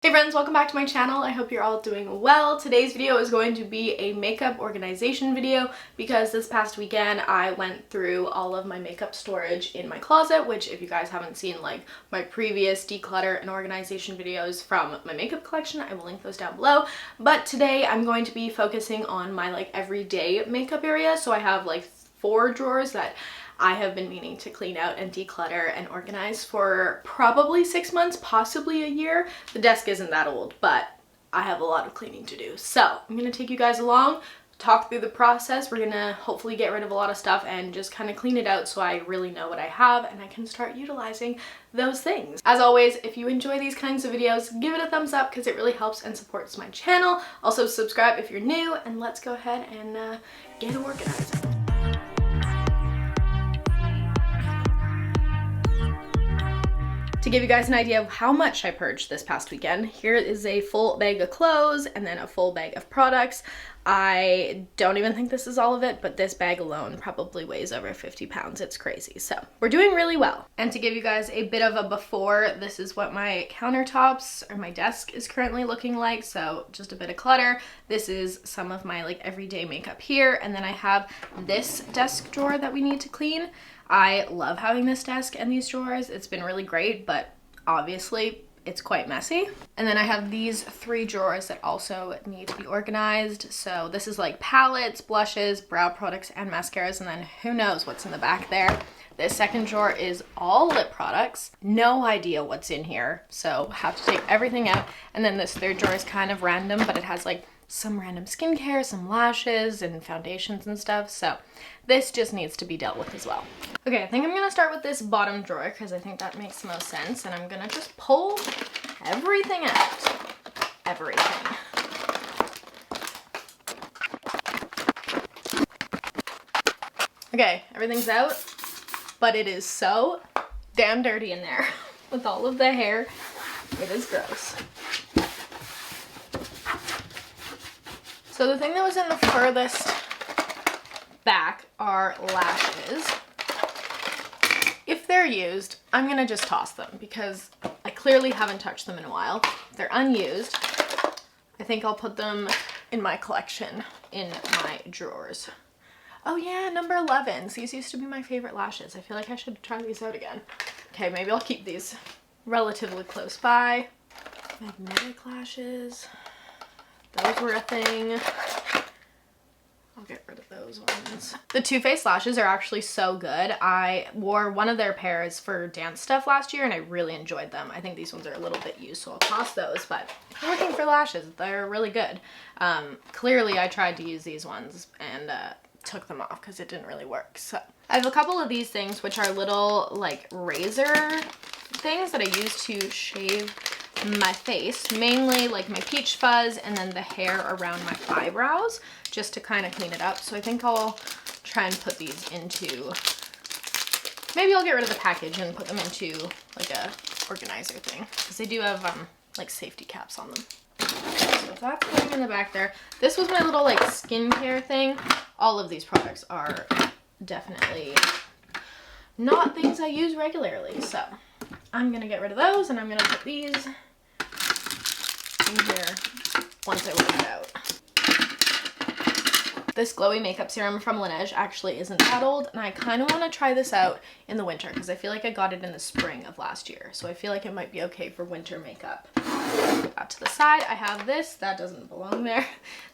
Hey friends, welcome back to my channel. I hope you're all doing well. Today's video is going to be a makeup organization video because this past weekend I went through all of my makeup storage in my closet, which if you guys haven't seen like my previous declutter and organization videos from my makeup collection, I will link those down below. But today I'm going to be focusing on my like everyday makeup area. So I have like 4 drawers that I have been meaning to clean out and declutter and organize for probably 6 months, possibly a year. The desk isn't that old, but I have a lot of cleaning to do. So I'm gonna take you guys along, talk through the process. We're gonna hopefully get rid of a lot of stuff and just kind of clean it out so I really know what I have and I can start utilizing those things. As always, if you enjoy these kinds of videos, give it a thumbs up because it really helps and supports my channel. Also subscribe if you're new, and let's go ahead and get organizing. To give you guys an idea of how much I purged this past weekend, here is a full bag of clothes and then a full bag of products. I don't even think this is all of it, but this bag alone probably weighs over 50 pounds. It's crazy. So we're doing really well. And to give you guys a bit of a before, this is what my countertops or my desk is currently looking like. So just a bit of clutter. This is some of my like everyday makeup here. And then I have this desk drawer that we need to clean. I love having this desk and these drawers. It's been really great, but obviously it's quite messy. And then I have these 3 drawers that also need to be organized. So this is like palettes, blushes, brow products, and mascaras, and then who knows what's in the back there. This second drawer is all lip products. No idea what's in here, so have to take everything out. And then this third drawer is kind of random, but it has like some random skincare, some lashes, and foundations and stuff. So this just needs to be dealt with as well. Okay, I think I'm gonna start with this bottom drawer because I think that makes the most sense. And I'm gonna just pull everything out. Everything. Okay, everything's out, but it is so damn dirty in there with all of the hair. It is gross. So the thing that was in the furthest back are lashes. If they're used, I'm gonna just toss them because I clearly haven't touched them in a while. If they're unused, I think I'll put them in my collection in my drawers. Oh yeah, number 11. These used to be my favorite lashes. I feel like I should try these out again. Okay, maybe I'll keep these relatively close by. Magnetic lashes. Those were a thing. I'll get rid of those ones. The Too Faced lashes are actually so good. I wore one of their pairs for dance stuff last year and I really enjoyed them. I think these ones are a little bit used, so I'll toss those, but if you're looking for lashes, they're really good. Clearly I tried to use these ones and took them off because it didn't really work. So I have a couple of these things which are little like razor things that I use to shave my face, mainly like my peach fuzz and then the hair around my eyebrows, just to kind of clean it up. So I think I'll try and put these into, maybe I'll get rid of the package and put them into like a organizer thing because they do have like safety caps on them. So that's going in the back there. This was my little like skincare thing. All of these products are definitely not things I use regularly, so I'm gonna get rid of those and I'm gonna put these in here once I work it out. This glowy makeup serum from Laneige actually isn't that old, and I kind of want to try this out in the winter because I feel like I got it in the spring of last year, so I feel like it might be okay for winter makeup. Put that to the side. I have this, that doesn't belong there.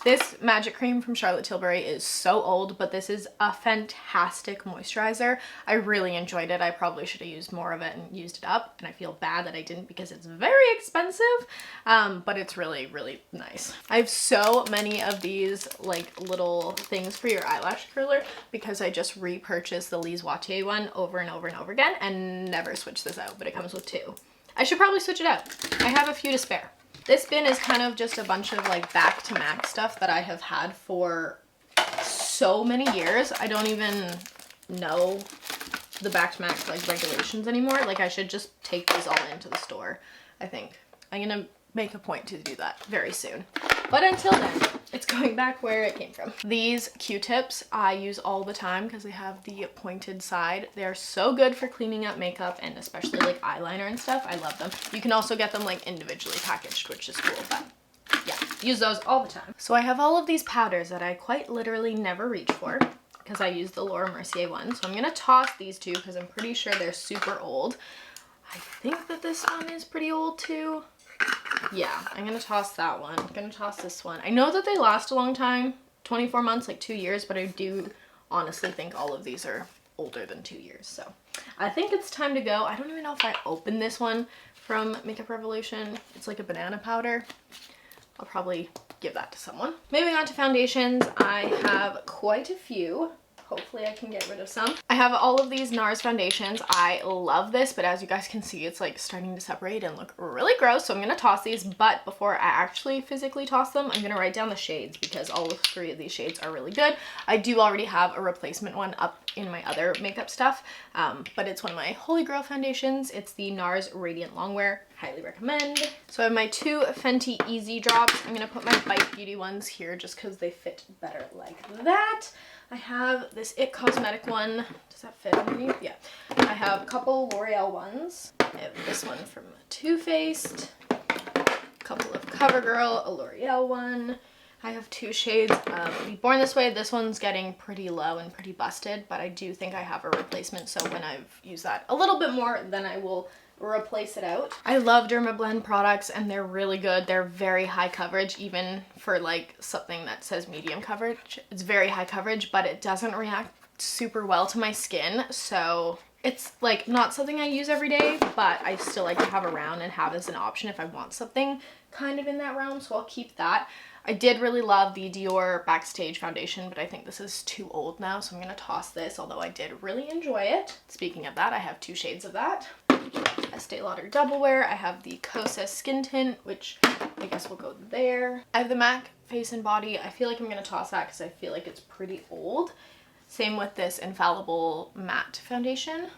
This magic cream from Charlotte Tilbury is so old, but this is a fantastic moisturizer. I really enjoyed it. I probably should have used more of it and used it up, and I feel bad that I didn't because it's very expensive, but it's really, really nice. I have so many of these like little things for your eyelash curler because I just repurchased the Lise Watier one over and over and over again and never switched this out, but it comes with 2. I should probably switch it out. I have a few to spare. This bin is kind of just a bunch of like back to MAC stuff that I have had for so many years. I don't even know the back to MAC like regulations anymore. Like I should just take these all into the store, I think. I'm gonna make a point to do that very soon. But until then, it's going back where it came from. These Q-tips I use all the time because they have the pointed side. They're so good for cleaning up makeup and especially like eyeliner and stuff. I love them. You can also get them like individually packaged, which is cool, but yeah, use those all the time. So I have all of these powders that I quite literally never reach for because I use the Laura Mercier one. So I'm gonna toss these two because I'm pretty sure they're super old. I think that this one is pretty old too. Yeah, I'm gonna toss that one. I'm gonna toss this one. I know that they last a long time, 24 months, like 2 years, but I do honestly think all of these are older than 2 years. So I think it's time to go. I don't even know if I opened this one from Makeup Revolution. It's like a banana powder. I'll probably give that to someone. Moving on to foundations, I have quite a few. Hopefully I can get rid of some. I have all of these NARS foundations. I love this, but as you guys can see, it's like starting to separate and look really gross. So I'm gonna toss these, but before I actually physically toss them, I'm gonna write down the shades because all 3 of these shades are really good. I do already have a replacement one up in my other makeup stuff, but it's one of my holy grail foundations. It's the NARS Radiant Longwear. Highly recommend. So I have my 2 Fenty Easy Drops. I'm gonna put my Bite Beauty ones here just because they fit better like that. I have this IT Cosmetic one. Does that fit underneath? Yeah. I have a couple L'Oreal ones. I have this one from Too Faced. A couple of CoverGirl, a L'Oreal one. I have 2 shades of Be Born This Way. This one's getting pretty low and pretty busted, but I do think I have a replacement. So when I've used that a little bit more, then I will replace it out. I love Dermablend products and they're really good. They're very high coverage, even for like something that says medium coverage. It's very high coverage, but it doesn't react super well to my skin. So it's like not something I use every day, but I still like to have around and have as an option if I want something kind of in that realm. So I'll keep that. I did really love the Dior Backstage foundation, but I think this is too old now, so I'm gonna toss this, although I did really enjoy it. Speaking of that, I have 2 shades of that. Estee Lauder Double Wear. I have the Kosas Skin Tint, which I guess will go there. I have the MAC Face and Body. I feel like I'm gonna toss that because I feel like it's pretty old. Same with this Infallible Matte Foundation.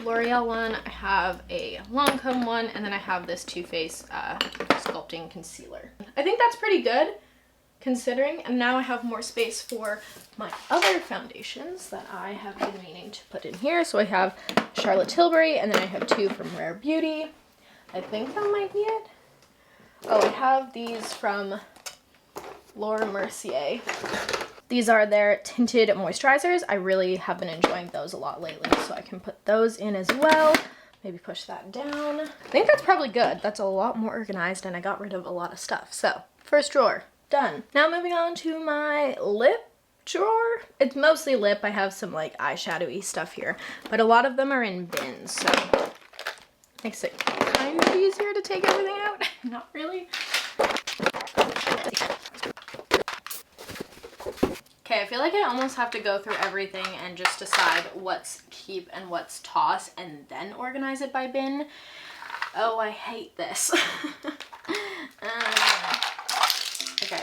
L'Oreal one, I have a Lancome one, and then I have this Too Faced Sculpting Concealer. I think that's pretty good considering, and now I have more space for my other foundations that I have been meaning to put in here. So I have Charlotte Tilbury, and then I have 2 from Rare Beauty. I think that might be it. Oh, I have these from Laura Mercier. These are their tinted moisturizers. I really have been enjoying those a lot lately, so I can put those in as well. Maybe push that down. I think that's probably good. That's a lot more organized and I got rid of a lot of stuff. So, first drawer, done. Now moving on to my lip drawer. It's mostly lip. I have some like eyeshadowy stuff here, but a lot of them are in bins, so makes it kind of easier to take everything out. Not really. Okay, I feel like I almost have to go through everything and just decide what's keep and what's toss and then organize it by bin. Oh, I hate this. Okay.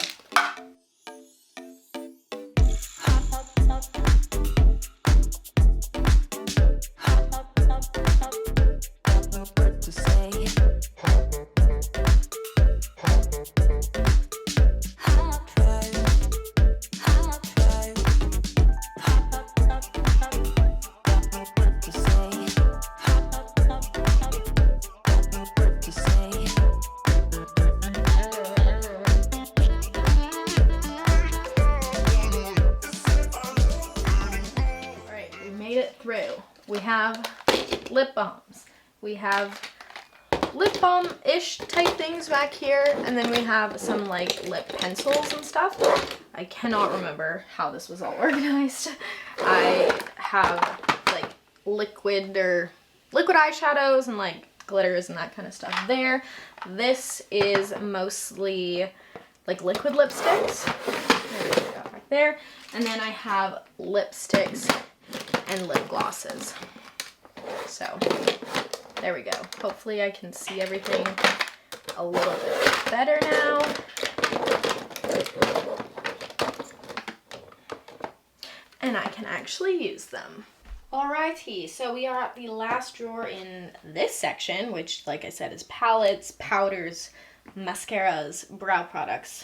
We have lip balms. We have lip balm-ish type things back here, and then we have some like lip pencils and stuff. I cannot remember how this was all organized. I have like liquid eyeshadows and like glitters and that kind of stuff there. This is mostly like liquid lipsticks. Right there. And then I have lipsticks and lip glosses. So there we go. Hopefully I can see everything a little bit better now. And I can actually use them. Alrighty, so we are at the last drawer in this section, which like I said is palettes, powders, mascaras, brow products.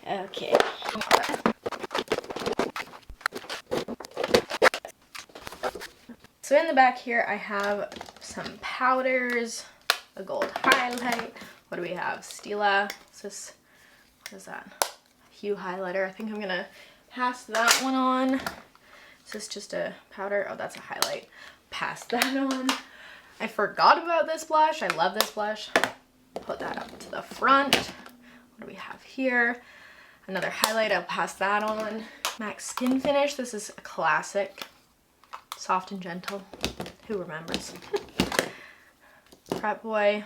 Okay. So in the back here, I have some powders, a gold highlight. What do we have? Stila. What is that? Hue highlighter. I think I'm gonna pass that one on. Is this just a powder? Oh, that's a highlight. Pass that on. I forgot about this blush. I love this blush. Put that up to the front. What do we have here? Another highlight. I'll pass that on. MAC Skin Finish. This is a classic. Soft and gentle. Who remembers? Prep Boy.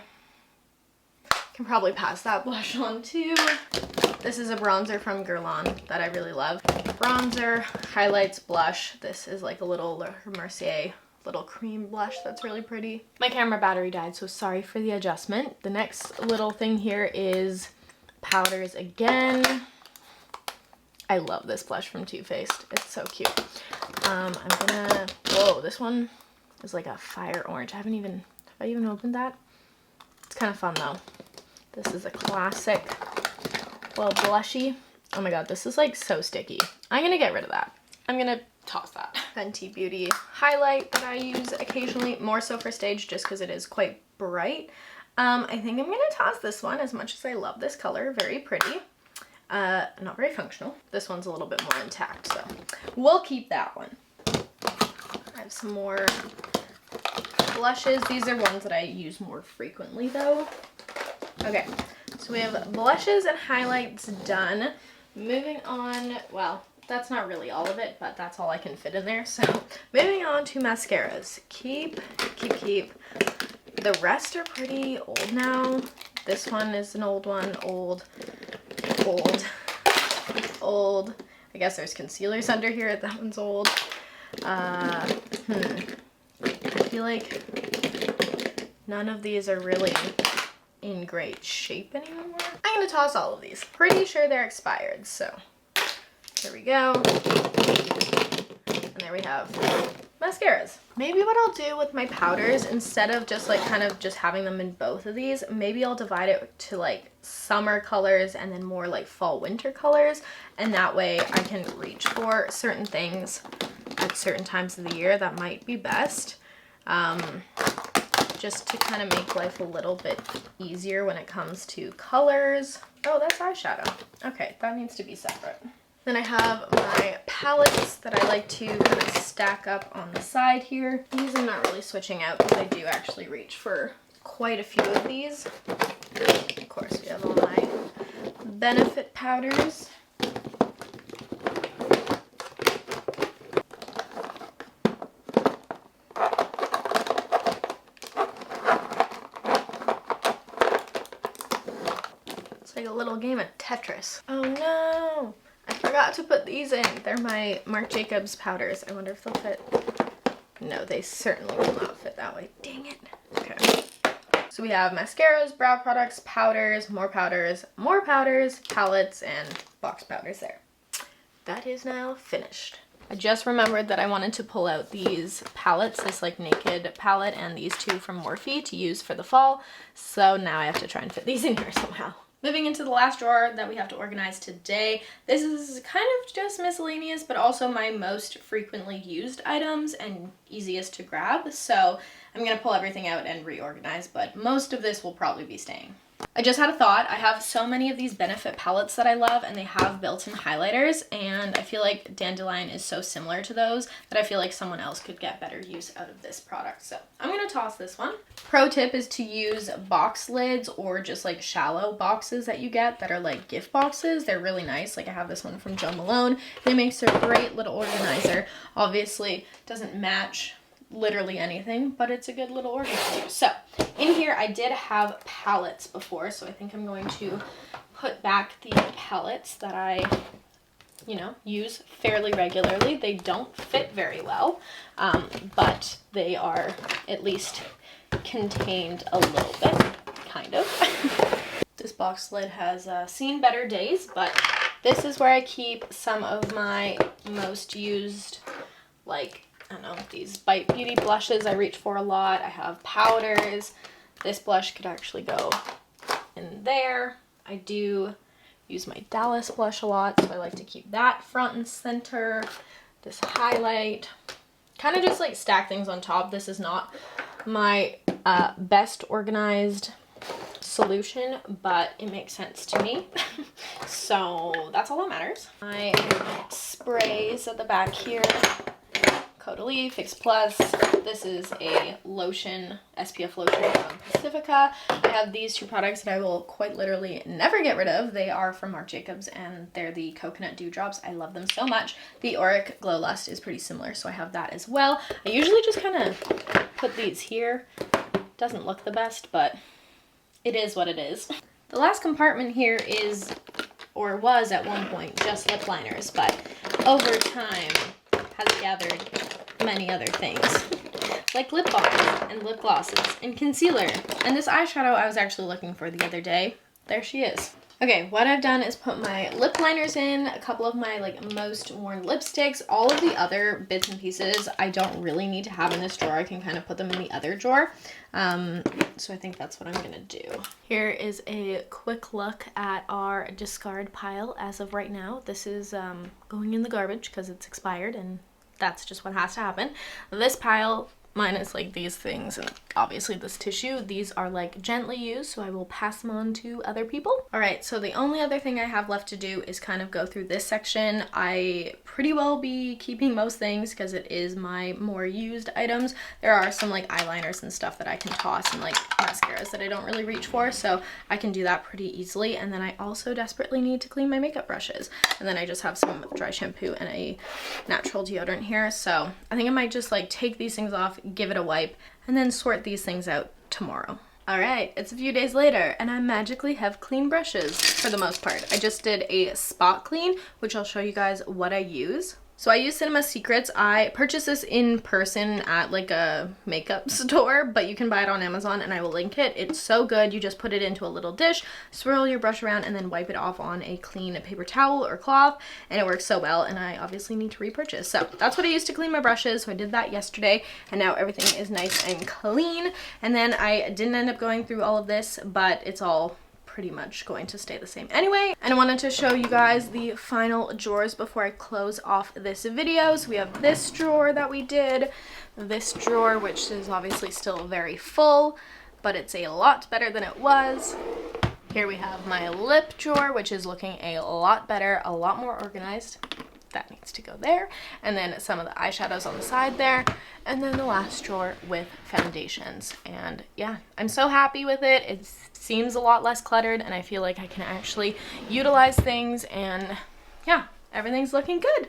Can probably pass that blush on too. This is a bronzer from Guerlain that I really love. Bronzer, highlights, blush. This is like a little Le Mercier little cream blush that's really pretty. My camera battery died, so sorry for the adjustment. The next little thing here is powders again. I love this blush from Too Faced. It's so cute. Whoa, this one is like a fire orange. Have I even opened that? It's kind of fun though. This is a classic, well, blushy. Oh my god, this is like so sticky. I'm gonna get rid of that. I'm gonna toss that. Fenty Beauty highlight that I use occasionally, more so for stage just because it is quite bright. I think I'm gonna toss this one as much as I love this color. Very pretty. Not very functional. This one's a little bit more intact, so we'll keep that one. I have some more blushes. These are ones that I use more frequently though. Okay, so we have blushes and highlights done. Moving on, well, that's not really all of it, but that's all I can fit in there. So moving on to mascaras. Keep. The rest are pretty old now. This one is an old one, old. I guess there's concealers under here. That one's old. I feel like none of these are really in great shape anymore. I'm gonna toss all of these. Pretty sure they're expired, so there we go. And there we have mascaras. Maybe what I'll do with my powders, instead of just like kind of just having them in both of these, maybe I'll divide it to like summer colors and then more like fall winter colors, and that way I can reach for certain things at certain times of the year that might be best. Just to kind of make life a little bit easier when it comes to colors. Oh, that's eyeshadow. Okay, that needs to be separate. Then I have my palettes that I like to kind of stack up on the side here. These I'm not really switching out because I do actually reach for quite a few of these. Of course, we have all my Benefit powders. Like a little game of Tetris. Oh no! I forgot to put these in. They're my Marc Jacobs powders. I wonder if they'll fit. No, they certainly will not fit that way. Dang it. Okay. So we have mascaras, brow products, powders, palettes, and box powders there. That is now finished. I just remembered that I wanted to pull out these palettes, this like naked palette and these two from Morphe to use for the fall. So now I have to try and fit these in here somehow. Moving into the last drawer that we have to organize today. This is kind of just miscellaneous, but also my most frequently used items and easiest to grab. So I'm gonna pull everything out and reorganize, but most of this will probably be staying. I just had a thought. I have so many of these Benefit palettes that I love, and they have built-in highlighters, and I feel like Dandelion is so similar to those that I feel like someone else could get better use out of this product. So I'm gonna toss this one. Pro tip is to use box lids or just like shallow boxes that you get that are like gift boxes. They're really nice. Like I have this one from Jo Malone. It makes a great little organizer. Obviously doesn't match literally anything, but it's a good little organizer. So in here I did have palettes before, so I think I'm going to put back the palettes that I use fairly regularly. They don't fit very well, but they are at least contained a little bit, kind of. This box lid has seen better days, but this is where I keep some of my most used, like, I don't know, these Bite Beauty blushes I reach for a lot. I have powders. This blush could actually go in there. I do use my Dallas blush a lot, so I like to keep that front and center. This highlight. Kind of just like stack things on top. This is not my best organized solution, but it makes sense to me. So that's all that matters. My sprays at the back here. Caudalie Fix Plus. This is a lotion, SPF lotion from Pacifica. I have these two products that I will quite literally never get rid of. They are from Marc Jacobs and they're the coconut dewdrops. I love them so much. The Auric Glow Lust is pretty similar, so I have that as well. I usually just kind of put these here. Doesn't look the best, but it is what it is. The last compartment here is, or was at one point, just lip liners, but over time has gathered many other things, like lip balms and lip glosses and concealer. And this eyeshadow I was actually looking for the other day. There she is. Okay, what I've done is put my lip liners in, a couple of my like most worn lipsticks. All of the other bits and pieces I don't really need to have in this drawer. I can kind of put them in the other drawer. So I think that's what I'm gonna do. Here is a quick look at our discard pile as of right now. This is going in the garbage because it's expired, and that's just what has to happen. This pile, minus like these things and obviously this tissue, these are like gently used, so I will pass them on to other people. All right, so the only other thing I have left to do is kind of go through this section. I pretty well be keeping most things because it is my more used items. There are some like eyeliners and stuff that I can toss, and like mascaras that I don't really reach for, so I can do that pretty easily. And then I also desperately need to clean my makeup brushes, and then I just have some dry shampoo and a natural deodorant here, so I think I might just like take these things off, give it a wipe, and then sort these things out tomorrow. All right, it's a few days later and I magically have clean brushes for the most part. I just did a spot clean, which I'll show you guys what I use. So I use Cinema Secrets. I purchased this in person at like a makeup store, but you can buy it on Amazon and I will link it. It's so good. You just put it into a little dish, swirl your brush around, and then wipe it off on a clean paper towel or cloth, and it works so well, and I obviously need to repurchase. So that's what I used to clean my brushes, so I did that yesterday, and now everything is nice and clean. And then I didn't end up going through all of this, but it's all pretty much going to stay the same anyway. And I wanted to show you guys the final drawers before I close off this video. So we have this drawer that we did, this drawer, which is obviously still very full, but it's a lot better than it was. Here we have my lip drawer, which is looking a lot better, a lot more organized. That needs to go there. And then some of the eyeshadows on the side there. And then the last drawer with foundations. And yeah, I'm so happy with it. It seems a lot less cluttered, and I feel like I can actually utilize things, and yeah, everything's looking good.